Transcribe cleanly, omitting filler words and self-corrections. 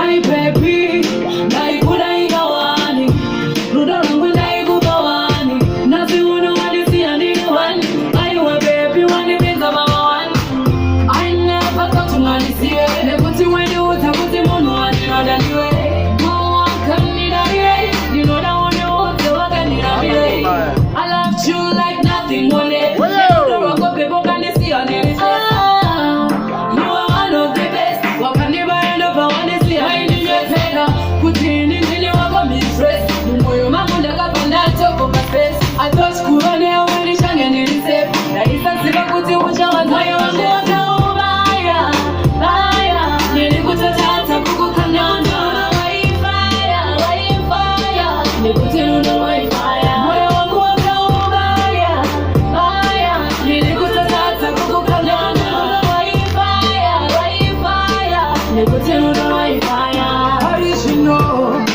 My baby, naikula igawani, rudo langu naigugawani, nasi unu walisi andini wani, aiwa baby wani binza mama wani. I never thought to malisiye, nebuti weni utabuti munu wani nodaniwe. Mwa kanidariye, ninoda wani wote wakanidariye. I loved you like nothing one day. Nebuda wako people kanisi andini. I thought kurone awali shange nilise na isa siba kuti uja moyo wangu wakaubaya baya nilikutata kukukanyana waifaya nikutinuno waifaya moyo wangu wakaubaya baya nilikutata kukukanyana waifaya nikutinuno waifaya. How did you know?